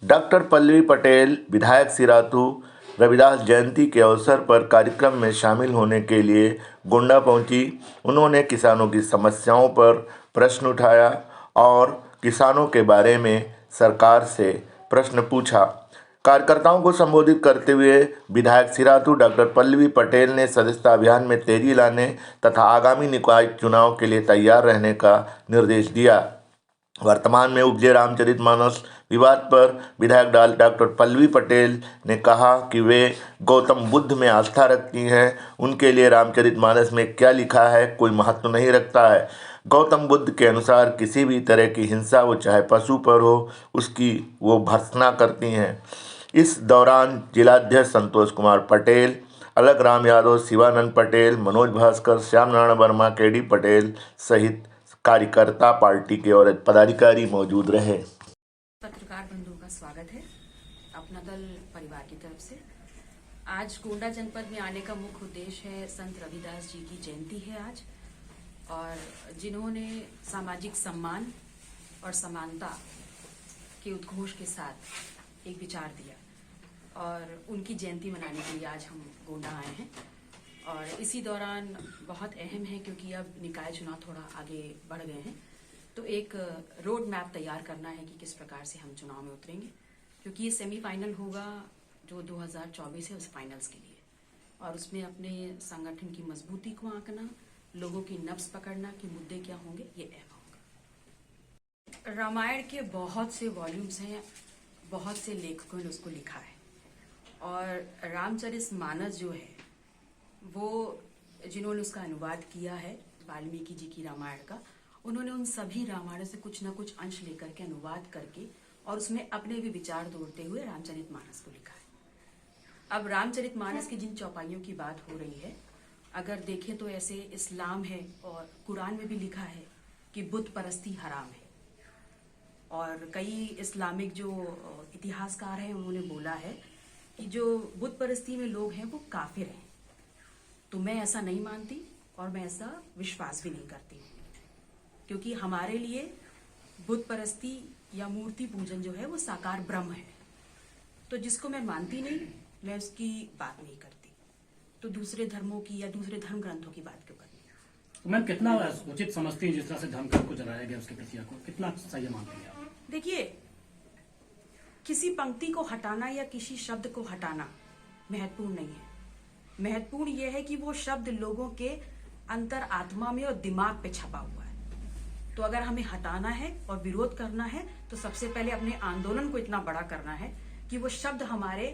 Doctor Pallavi Patel विधायक सिराथू रविदास जयंती के अवसर पर कार्यक्रम में शामिल होने के लिए गोंडा पहुंची। उन्होंने किसानों की समस्याओं पर प्रश्न उठाया और किसानों के बारे में सरकार से प्रश्न पूछा। कार्यकर्ताओं को संबोधित करते हुए विधायक सिराथू डॉक्टर पल्लवी पटेल ने सदस्यता अभियान में तेजी लाने तथा आगामी निकाय चुनाव के लिए तैयार रहने का निर्देश दिया। वर्तमान में उपजे रामचरितमानस विवाद पर विधायक डॉक्टर पल्लवी पटेल ने कहा कि वे गौतम बुद्ध में आस्था रखती हैं। उनके लिए रामचरितमानस में क्या लिखा है कोई महत्व नहीं रखता है। गौतम बुद्ध के अनुसार किसी भी तरह की हिंसा, वो चाहे पशु पर हो, उसकी वो भर्त्सना करती हैं। इस दौरान जिलाध्यक्ष संतोष कुमार पटेल, अलग राम यादव, शिवानंद पटेल, मनोज भास्कर, श्याम नारायण वर्मा, केडी पटेल सहित कार्यकर्ता, पार्टी के और पदाधिकारी मौजूद रहे। पत्रकार बंधुओं का स्वागत है अपना दल परिवार की तरफ से। आज गोंडा जनपद में आने का मुख्य उद्देश्य है, संत रविदास जी की जयंती है आज, और जिन्होंने सामाजिक सम्मान और समानता के उद्घोष के साथ एक विचार दिया, और उनकी जयंती मनाने के लिए आज हम गोंडा आए हैं। और इसी दौरान बहुत अहम है, क्योंकि अब निकाय चुनाव थोड़ा आगे बढ़ गए हैं, तो एक रोड मैप तैयार करना है कि किस प्रकार से हम चुनाव में उतरेंगे, क्योंकि ये सेमीफाइनल होगा जो 2024 है उस फाइनल्स के लिए, और उसमें अपने संगठन की मजबूती को आंकना, लोगों की नब्ज पकड़ना कि मुद्दे क्या होंगे, ये अहम होगा। रामायण के बहुत से वॉल्यूम्स हैं, बहुत से लेखकों ने उसको लिखा है, और रामचरितमानस जो है वो जिन्होंने उसका अनुवाद किया है वाल्मीकि जी की रामायण का, उन्होंने उन सभी रामायण से कुछ न कुछ अंश लेकर के अनुवाद करके और उसमें अपने भी विचार जोड़ते हुए रामचरितमानस को लिखा है। अब रामचरितमानस की जिन चौपाइयों की बात हो रही है, अगर देखें तो ऐसे इस्लाम है और कुरान में भी लिखा है कि बुत परस्ती हराम है, और कई इस्लामिक जो इतिहासकार हैं उन्होंने बोला है कि जो बुत परस्ती में लोग हैं वो काफिर हैं। तो मैं ऐसा नहीं मानती और मैं ऐसा विश्वास भी नहीं करती, क्योंकि हमारे लिए बुत परस्ती या मूर्ति पूजन जो है वो साकार ब्रह्म है। तो जिसको मैं मानती नहीं, मैं उसकी बात नहीं करती, तो दूसरे धर्मों की या दूसरे धर्म ग्रंथों की बात क्यों करनी। तो मैम कितना उचित समझती है जिस तरह से धर्मग्रंथ को जलाया गया, उसकी प्रतिया को कितना सही मानती है आप? देखिए, किसी पंक्ति को हटाना या किसी शब्द को हटाना महत्वपूर्ण नहीं है। महत्वपूर्ण यह है कि वो शब्द लोगों के अंतर आत्मा में और दिमाग पे छपा हुआ है। तो अगर हमें हटाना है और विरोध करना है, तो सबसे पहले अपने आंदोलन को इतना बड़ा करना है कि वो शब्द हमारे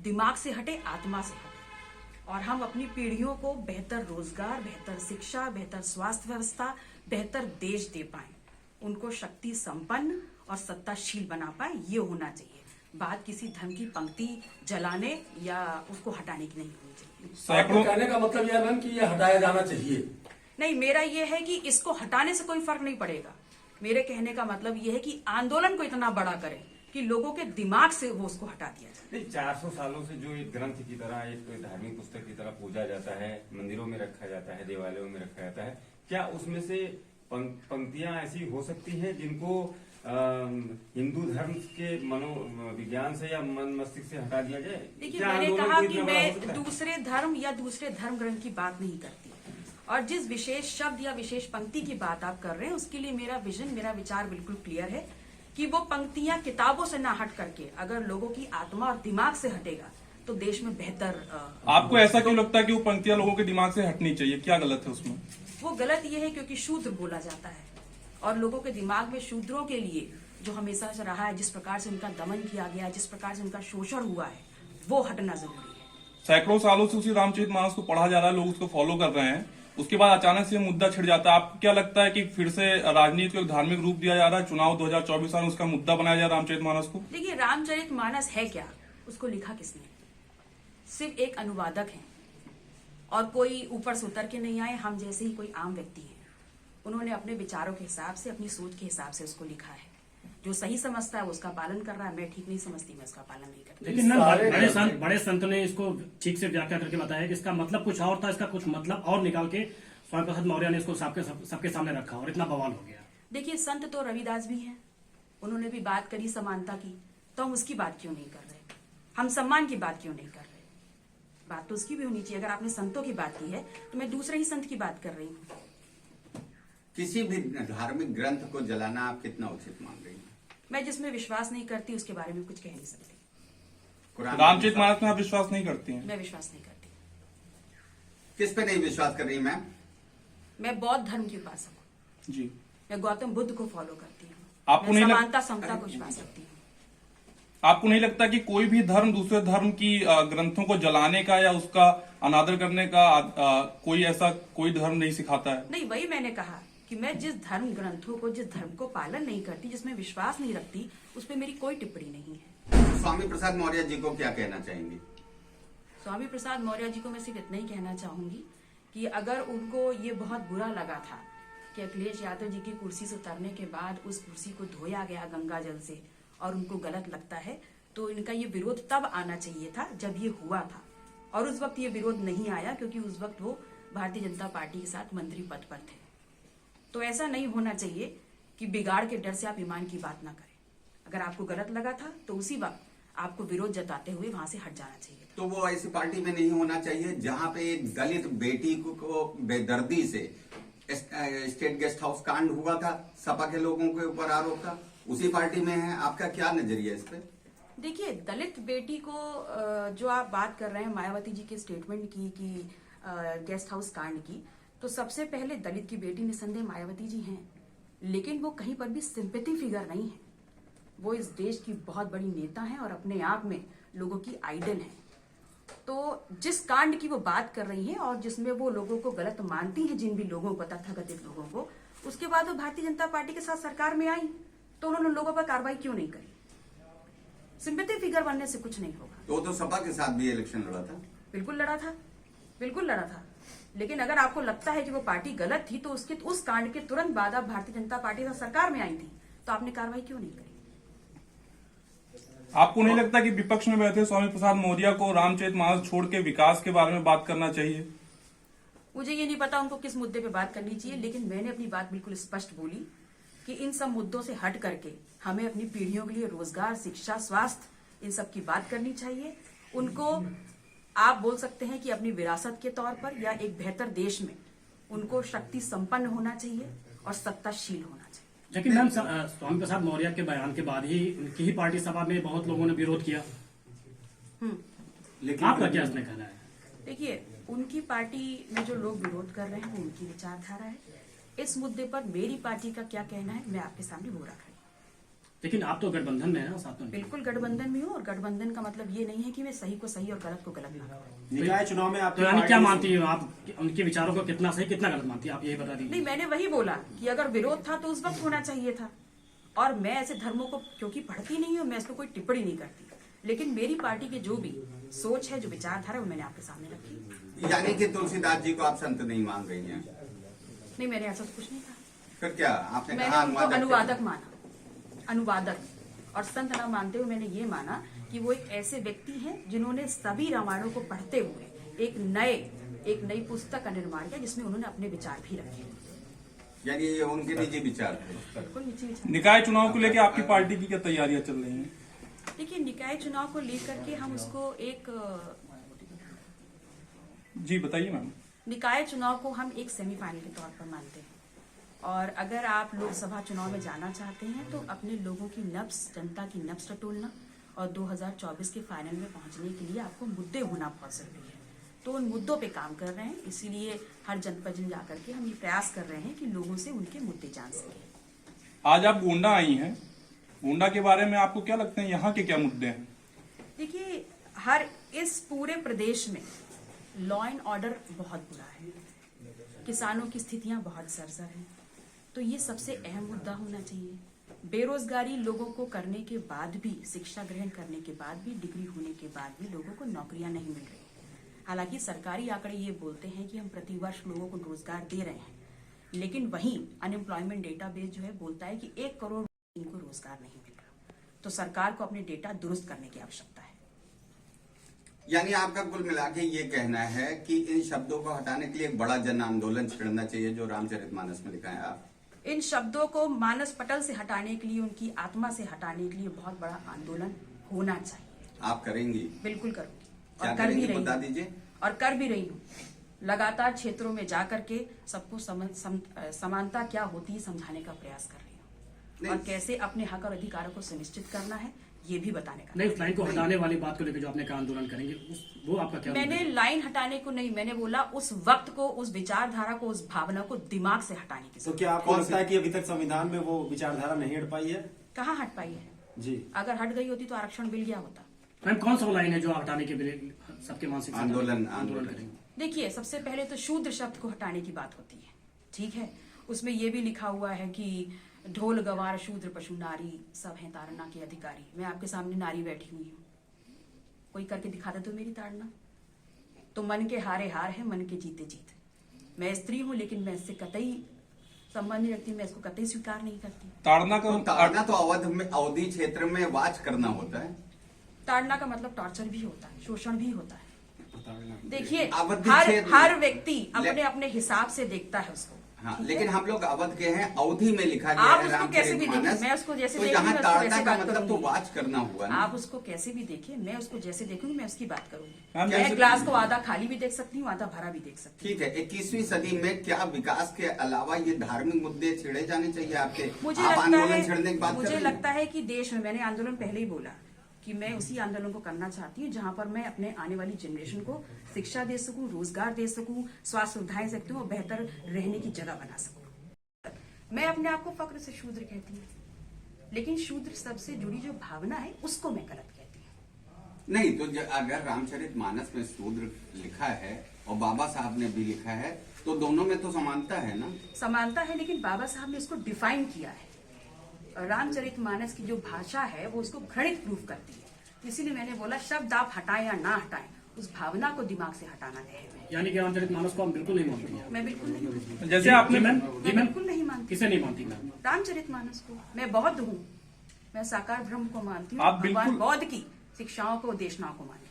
दिमाग से हटे, आत्मा से हटे, और हम अपनी पीढ़ियों को बेहतर रोजगार, बेहतर शिक्षा, बेहतर स्वास्थ्य व्यवस्था, बेहतर देश दे पाए, उनको शक्ति संपन्न और सत्ताशील बना पाए। ये होना चाहिए। बात किसी धर्म की पंक्ति जलाने या उसको हटाने की नहीं होनी चाहिए। आपको कहने का मतलब यह मैम कि यह हटाया जाना चाहिए? नहीं, मेरा यह है कि इसको हटाने से कोई फर्क नहीं पड़ेगा। मेरे कहने का मतलब यह है कि आंदोलन को इतना बड़ा करें कि लोगों के दिमाग से वो उसको हटा दिया जाए। नहीं, 400 सालों से जो एक ग्रंथ की तरह, एक धार्मिक पुस्तक की तरह पूजा जाता है, मंदिरों में रखा जाता है, देवालयों में रखा जाता है, क्या उसमें से पंक्तियां ऐसी हो सकती हैं जिनको हिंदू धर्म के मनोविज्ञान से या मन मस्तिष्क से हटा दिया जाए? देखिए, मैंने कहा कि मैं दूसरे धर्म या दूसरे धर्म ग्रंथ की बात नहीं करती, और जिस विशेष शब्द या विशेष पंक्ति की बात आप कर रहे हैं उसके लिए मेरा विजन, मेरा विचार बिल्कुल क्लियर है कि वो पंक्तियां किताबों से ना हट करके अगर लोगों की आत्मा और दिमाग से हटेगा तो देश में बेहतर। आपको ऐसा क्यों लगता है कि वो पंक्तियां लोगों के दिमाग से हटनी चाहिए? क्या गलत है उसमें? वो गलत ये है क्योंकि शूद्र बोला जाता है, और लोगों के दिमाग में शूद्रों के लिए जो हमेशा से रहा है, जिस प्रकार से उनका दमन किया गया है, जिस प्रकार से उनका शोषण हुआ है, वो हटना जरूरी है। सैकड़ों सालों से उसी रामचरितमानस को पढ़ा जा रहा है, लोग उसको फॉलो कर रहे हैं, उसके बाद अचानक से मुद्दा छिड़ जाता है। आपको क्या लगता है कि फिर से राजनीति को एक धार्मिक रूप दिया जा रहा है? चुनाव 2024 में उसका मुद्दा बनाया जा रहा है रामचरितमानस को? देखिए, रामचरितमानस है क्या? उसको लिखा किसने? सिर्फ एक अनुवादक है, और कोई ऊपर से उतर के नहीं आए, हम जैसे ही कोई आम व्यक्ति है। उन्होंने अपने विचारों के हिसाब से, अपनी सोच के हिसाब से उसको लिखा है। जो सही समझता है वो उसका पालन कर रहा है, मैं ठीक नहीं समझती, मैं उसका पालन नहीं करती। लेकिन बड़े संत ने इसको ठीक से व्याख्या करके बताया कि इसका मतलब कुछ और था, इसका कुछ मतलब और निकाल के स्वामी प्रसाद मौर्य ने इसको सबके सामने रखा और इतना बवाल हो गया। देखिए, संत तो रविदास भी हैं, उन्होंने भी बात करी समानता की, तो हम उसकी बात क्यों नहीं कर रहे? हम सम्मान की बात क्यों नहीं कर रहे? बात तो उसकी भी होनी चाहिए। अगर आपने संतों की बात की है तो मैं दूसरे ही संत की बात कर रही हूँ। किसी भी धार्मिक ग्रंथ को जलाना आप कितना उचित मान रही हैं? मैं जिसमें विश्वास नहीं करती उसके बारे में कुछ कह नहीं सकती। कुरान रामचरितमानस में आप विश्वास नहीं करती हैं? मैं विश्वास नहीं करती। किस पे नहीं विश्वास कर रही मैम? मैं बौद्ध धर्म की उपासक हूँ। जी। मैं गौतम बुद्ध को फॉलो करती हूँ। आपको मैं नहीं समानता समता को विश्वास रखती हूँ। आपको नहीं लगता कि कोई भी धर्म दूसरे धर्म की ग्रंथों को जलाने का या उसका अनादर करने का कोई धर्म नहीं सिखाता है? नहीं, वही मैंने कहा कि मैं जिस धर्म ग्रंथों को, जिस धर्म को पालन नहीं करती, जिसमें विश्वास नहीं रखती, उस पर मेरी कोई टिप्पणी नहीं है। स्वामी प्रसाद मौर्य जी को क्या कहना चाहेंगे? स्वामी प्रसाद मौर्य जी को मैं सिर्फ इतना ही कहना चाहूंगी कि अगर उनको ये बहुत बुरा लगा था कि अखिलेश यादव जी की कुर्सी से उतरने के बाद उस कुर्सी को धोया गया गंगा जल से और उनको गलत लगता है, तो इनका ये विरोध तब आना चाहिए था जब ये हुआ था, और उस वक्त ये विरोध नहीं आया क्योंकि उस वक्त वो भारतीय जनता पार्टी के साथ मंत्री पद पर थे। तो ऐसा नहीं होना चाहिए कि बिगाड़ के डर से आप ईमान की बात ना करें। अगर आपको गलत लगा था तो उसी वक्त आपको विरोध जताते हुए वहां से हट जाना चाहिए। तो वो ऐसी पार्टी में नहीं होना चाहिए जहां पे एक दलित बेटी को बेदर्दी से स्टेट गेस्ट हाउस कांड हुआ था, सपा के लोगों के ऊपर आरोप था, उसी पार्टी में है। आपका क्या नजरिया इस पे? देखिए, दलित बेटी को जो आप बात कर रहे हैं मायावती जी के स्टेटमेंट की कि गेस्ट हाउस कांड की, तो सबसे पहले दलित की बेटी निसंदेह मायावती जी हैं, लेकिन वो कहीं पर भी सिंपैथी फिगर नहीं है। वो इस देश की बहुत बड़ी नेता हैं और अपने आप में लोगों की आइडल हैं। तो जिस कांड की वो बात कर रही हैं और जिसमें वो लोगों को गलत मानती हैं, जिन भी लोगों को, तथाकथित लोगों को, उसके बाद वो भारतीय जनता पार्टी के साथ सरकार में आई तो उन्होंने लोगों पर कार्रवाई क्यों नहीं करी? सिंपैथी फिगर बनने से कुछ नहीं होगा। तो सपा के साथ भी इलेक्शन लड़ा था? बिल्कुल लड़ा था, बिल्कुल लड़ा था। लेकिन अगर आपको लगता है कि वो पार्टी गलत थी तो उस कांड के तुरंत बाद आप भारतीय जनता पार्टी से सरकार में आई थी, तो आपने कार्रवाई क्यों नहीं करी? आपको नहीं लगता कि विपक्ष में बैठे स्वामी प्रसाद मौर्य को रामचरितमानस छोड़ के विकास के बारे में बात करना चाहिए? मुझे ये नहीं पता उनको किस मुद्दे पे बात करनी चाहिए, लेकिन मैंने अपनी बात बिल्कुल स्पष्ट बोली कि इन सब मुद्दों से हट करके हमें अपनी पीढ़ियों के लिए रोजगार, शिक्षा, स्वास्थ्य, इन सब की बात करनी चाहिए। उनको आप बोल सकते हैं कि अपनी विरासत के तौर पर या एक बेहतर देश में उनको शक्ति संपन्न होना चाहिए और सत्ताशील होना चाहिए। लेकिन मैम, स्वामी प्रसाद मौर्य के बयान के बाद ही उनकी ही पार्टी सभा में बहुत लोगों ने विरोध किया। लेकिन आपका क्या इसमें कहना है? देखिए, उनकी पार्टी में जो लोग विरोध कर रहे हैं वो उनकी विचारधारा है। इस मुद्दे पर मेरी पार्टी का क्या कहना है मैं आपके सामने वो रख रही हूँ। लेकिन आप तो गठबंधन में है ना, साथ में। बिल्कुल गठबंधन में हूँ, और गठबंधन का मतलब ये नहीं है कि मैं सही को सही और गलत को गलत ना कहूँ। निकाय चुनाव में आप तो यानी क्या मानती हो आप? उनके विचारों को कितना सही कितना गलत मानती है आप, यही बता दीजिए। नहीं, मैंने वही बोला कि अगर विरोध था तो उस वक्त होना चाहिए था, और मैं ऐसे धर्मों को क्योंकि पढ़ती नहीं हूँ, मैं इस पर कोई टिप्पणी नहीं करती। लेकिन मेरी पार्टी की जो भी सोच है, जो विचारधारा है, वो मैंने आपके सामने रखी। यानी कि तुलसीदास जी को आप संत नहीं मान रही हैं? नहीं, मैंने ऐसा तो कुछ नहीं कहा। फिर क्या आपने मैंने कहा? उनको अनुवादक माना, अनुवादक, और संत ना मानते हुए मैंने ये माना कि वो एक ऐसे व्यक्ति हैं जिन्होंने सभी रामायणों को पढ़ते हुए एक नई पुस्तक का निर्माण किया जिसमें उन्होंने अपने विचार भी रखे। यानी ये उनके निजी विचार थे। बिल्कुल निजी विचार। निकाय चुनाव को लेकर आपकी पार्टी की क्या तैयारियां चल रही हैं? देखिए, निकाय चुनाव को लेकर के हम उसको जी बताइए मैम। निकाय चुनाव को हम एक सेमीफाइनल के तौर पर मानते हैं, और अगर आप लोकसभा चुनाव में जाना चाहते हैं तो अपने लोगों की नब्ज, जनता की नब्ज टटोलना और 2024 के फाइनल में पहुंचने के लिए आपको मुद्दे होना बहुत जरूरी है। तो उन मुद्दों पे काम कर रहे हैं, इसीलिए हर जनपद में जाकर के हम ये प्रयास कर रहे हैं कि लोगों से उनके मुद्दे जान सकें। आज आप गोंडा आई हैं, गोंडा के बारे में आपको क्या लगता है, यहाँ के क्या मुद्दे हैं? देखिए, इस पूरे प्रदेश में लॉ एंड ऑर्डर बहुत बुरा है, किसानों की स्थितियां बहुत जर्जर हैं, तो ये सबसे अहम मुद्दा होना चाहिए। बेरोजगारी लोगों को करने के बाद भी, शिक्षा ग्रहण करने के बाद भी, डिग्री होने के बाद भी लोगों को नौकरियां नहीं मिल रही। हालांकि सरकारी आंकड़े ये बोलते हैं कि हम प्रतिवर्ष लोगों को रोजगार दे रहे हैं, लेकिन वहीं अनएम्प्लॉयमेंट डेटाबेस जो है बोलता है कि 1 करोड़ इनको रोजगार नहीं मिल रहा। तो सरकार को अपने डेटा दुरुस्त करने की आवश्यकता है। यानी आपका कुल मिला के ये कहना है कि इन शब्दों को हटाने के लिए एक बड़ा जन आंदोलन छेड़ना चाहिए, जो रामचरितमानस में लिखा है आप? इन शब्दों को मानस पटल से हटाने के लिए, उनकी आत्मा से हटाने के लिए बहुत बड़ा आंदोलन होना चाहिए। आप करेंगी? बिल्कुल करूंगी क्या और कर भी करेंगी रही बता हूँ। दीजिए। और कर भी रही हूँ। लगातार क्षेत्रों में जा करके सबको समानता क्या होती है समझाने का प्रयास कर रही हूँ, और कैसे अपने हक और अधिकारों को सुनिश्चित करना है ये भी बताने का। नहीं, उस लाइन को हटाने वाली बात को लेकर जो आपने कहा आंदोलन करेंगे, वो आपका क्या? मैंने लाइन हटाने को नहीं, मैंने बोला उस वक्त को, उस विचारधारा को, उस भावना को दिमाग से हटाने की। तो क्या आपको लगता है कि अभी तक संविधान में वो विचारधारा नहीं हट पाई है? कहाँ हट पाई है जी। अगर हट गई होती तो आरक्षण मिल गया होता। मैम, कौन सा लाइन है जो हटाने के लिए सबके मानसिक आंदोलन करेंगे? देखिए, सबसे पहले तो शूद्र शब्द को हटाने की बात होती है, ठीक है। उसमें ये भी लिखा हुआ है कि ढोल गवार शूद्र पशु नारी सब हैं ताड़ना के अधिकारी। मैं आपके सामने नारी बैठी हुई हूँ, कोई करके दिखा दे तो मेरी ताड़ना। तो मन के हारे हार है, मन के जीते जीत। मैं स्त्री हूँ लेकिन मैं इससे कतई संबंध नहीं रखती, मैं इसको कतई स्वीकार नहीं करती। ताड़ना तो अवधि क्षेत्र में वाच करना होता है। ताड़ना का मतलब टॉर्चर भी होता है, शोषण भी होता है। देखिए, अवधि हर क्षेत्र- हर व्यक्ति अपने अपने हिसाब से देखता है उसको। हाँ, ठीक लेकिन है? हम लोग अवध के हैं, अवधि में लिखा गया आप है उसको कैसे भी रामचरितमानस। देखिए, मैं उसको जैसे तो देखूंगी, यहाँ मैं उसको ताड़ना वैसे का बात मतलब तो करूंगी। वाच करना हुआ ना। आप उसको कैसे भी देखिए, मैं उसको जैसे देखूंगी मैं उसकी बात करूंगी। मैम, मैं जैसे- ग्लास को आधा खाली भी देख सकती हूँ, आधा भरा भी देख सकती ठीक है, 21वीं सदी में क्या विकास के अलावा ये धार्मिक मुद्दे छेड़े जाने चाहिए आपके? हूँ। मुझे आप लगता आंदोलन छेड़ने की है, बात कर मुझे रही हैं। लगता है कि देश में, मैंने आंदोलन पहले ही बोला कि मैं उसी आंदोलन को करना चाहती हूँ जहां पर मैं अपने आने वाली जनरेशन को शिक्षा दे सकूं, रोजगार दे सकूं, स्वास्थ्य सुविधाएं दे सकती हूँ और बेहतर रहने की जगह बना सकूं। मैं अपने आप को फक्र से शूद्र कहती हूँ, लेकिन शूद्र शब्द से जुड़ी जो भावना है उसको मैं गलत कहती हूँ। नहीं तो अगर रामचरितमानस में शूद्र लिखा है और बाबा साहब ने भी लिखा है तो दोनों में तो समानता है ना। समानता है, लेकिन बाबा साहब ने इसको डिफाइन किया है। और रामचरितमानस की जो भाषा है वो उसको घृणित प्रूफ करती है। इसीलिए मैंने बोला शब्द आप हटाएं या ना हटाएं, उस भावना को दिमाग से हटाना है। यानी कि रामचरितमानस को हम बिल्कुल नहीं मानती हैं। मैं बिल्कुल नहीं मानती, जैसे आपने मैम, मैं बिल्कुल नहीं मानती किसे नहीं मानती मैम? रामचरितमानस को। मैं बौद्ध हूँ, मैं साकार ब्रह्म को मानती हूँ, आप भगवान बिल्कुल- बौद्ध की शिक्षाओं को, देशनाओं को मानती हूँ।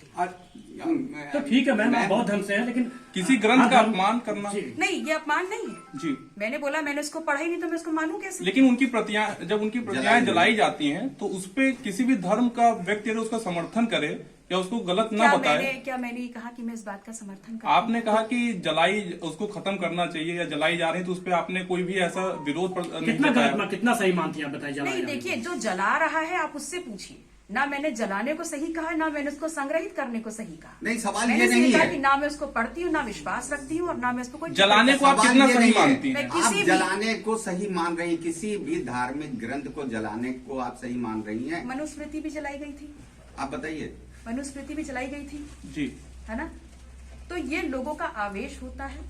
तो ठीक है मैम, आप बहुत ढंग से हैं, लेकिन किसी ग्रंथ का हाँ, अपमान करना। जी। नहीं, ये अपमान नहीं है। जी। मैंने बोला, मैंने उसको पढ़ा ही नहीं तो मैं उसको मानूं कैसे? लेकिन उनकी प्रतियां, जब उनकी प्रतियां जलाई जाती हैं तो उस पे किसी भी धर्म का व्यक्ति अगर उसका समर्थन करे या उसको गलत न बताए। क्या मैंने कहा कि मैं इस बात का समर्थन करती आपने कहा कि जलाई उसको खत्म करना चाहिए या जलाई जा रही है, तो उस पे आपने कोई भी ऐसा विरोध नहीं कितना जताया। गलत, कितना सही मानती हैं आप, बताइए? नहीं, देखिए, जो जला रहा है आप उससे पूछिए। ना मैंने जलाने को सही कहा, ना मैंने उसको संग्रहित करने को सही कहा। नहीं, सवाल मैंने ये सिर्फ नहीं कहा है कि ना मैं उसको पढ़ती हूँ, ना विश्वास रखती हूँ और ना मैं उसको कोई जलाने को आप सवाल कितना ये सही नहीं है। मानती हैं? मैं आप किसी भी- जलाने को सही मान रही, किसी भी धार्मिक ग्रंथ को जलाने को आप सही मान रही हैं? मनुस्मृति भी जलाई गई थी, आप बताइए। मनुस्मृति भी जलाई गई थी, जी। है ना? तो ये लोगों का आवेश होता है,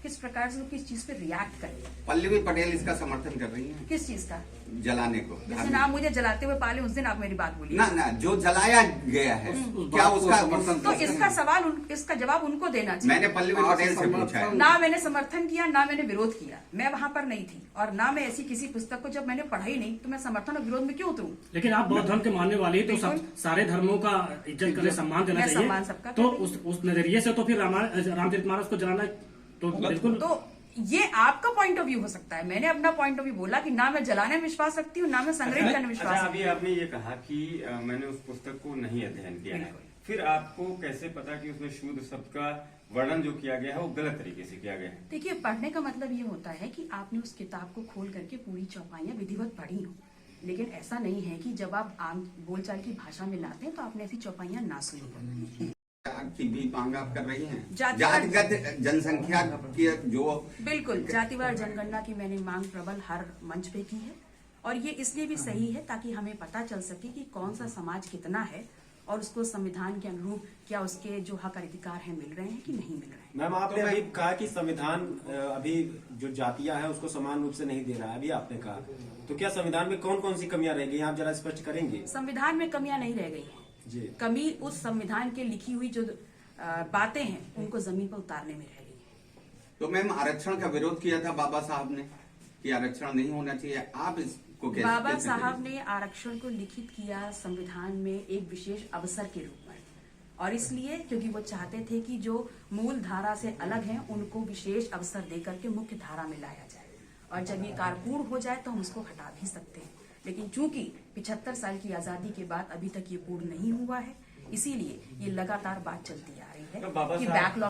किस प्रकार से वो किस चीज पे रिएक्ट करें। पल्लवी पटेल इसका समर्थन कर रही हैं, किस चीज का? जलाने को। जिस दिन आप मुझे जलाते हुए पाले उस दिन आप मेरी बात बोलिए। ना ना, जो जलाया गया है क्या उसका तो इसका सवाल इसका जवाब उनको देना चाहिए। मैंने पल्लवी पटेल से पूछा है। ना मैंने समर्थन किया, ना मैंने विरोध किया, मैं वहां पर नहीं थी, और ना मैं ऐसी किसी पुस्तक को जब मैंने पढ़ा ही नहीं तो मैं समर्थन और विरोध में क्यों उतरूं? लेकिन आप बौद्ध धर्म के मानने वाले तो सब बिल्कुल। सारे धर्मों का इज्जत करें, सम्मान देना मैं चाहिए। सम्मान सबका तो करती हूँ। उस नजरिए से तो फिर रामचरितमानस को जलाना तो बिल्कुल। तो ये आपका पॉइंट ऑफ व्यू हो सकता है। मैंने अपना पॉइंट ऑफ व्यू बोला कि ना मैं जलाने में विश्वास रखती हूँ, ना मैं संग्रहित करने में विश्वास अच्छा, रखती अभी आपने ये कहा कि मैंने उस पुस्तक को नहीं अध्ययन किया है, बिल्कुल। फिर आपको कैसे पता कि उसमें शूद्र शब्द का वर्णन जो किया गया है वो गलत तरीके से किया गया है? हूँ। देखिए, पढ़ने का मतलब ये होता है कि आपने उस किताब को खोल करके पूरी चौपाइयां विधिवत पढ़ी हो, लेकिन ऐसा नहीं है कि जब आप आम बोलचाल की भाषा में लाते हैं तो आपने ऐसी चौपाइयां ना सुनी हो। की भी मांग आप कर रही हैं? जातिवाद- जातिगत जनसंख्या की जो बिल्कुल, जातिवार जनगणना की मैंने मांग प्रबल हर मंच पे की है, और ये इसलिए भी सही है ताकि हमें पता चल सके कि कौन सा समाज कितना है और उसको संविधान के अनुरूप क्या उसके जो हक अधिकार हैं मिल रहे हैं कि नहीं मिल रहे हैं। मैम, आपने अभी कहा कि संविधान अभी जो जातियां हैं उसको समान रूप से नहीं दे रहा है, अभी आपने कहा, तो क्या संविधान में कौन कौन सी कमियां रहेगी, आप जरा स्पष्ट करेंगे? संविधान में कमियां नहीं रह गई हैं। जी। कमी उस संविधान के लिखी हुई जो बातें हैं उनको जमीन पर उतारने में रह गई है। तो मैम, आरक्षण का विरोध किया था बाबा साहब ने कि आरक्षण नहीं होना चाहिए, आप इसको कैसे? बाबा कैसे साहब करेंगे? ने आरक्षण को लिखित किया संविधान में एक विशेष अवसर के रूप में, और इसलिए क्योंकि वो चाहते थे कि जो मूल धारा से अलग हैं उनको विशेष अवसर देकर के मुख्य धारा में लाया जाए, और जब ये कार्य पूर्ण हो जाए तो हम उसको हटा भी सकते हैं। लेकिन चूंकि 75 साल की आजादी के बाद अभी तक ये पूर्ण नहीं हुआ है, इसीलिए ये लगातार बात चलती आ रही है कि बैकलॉग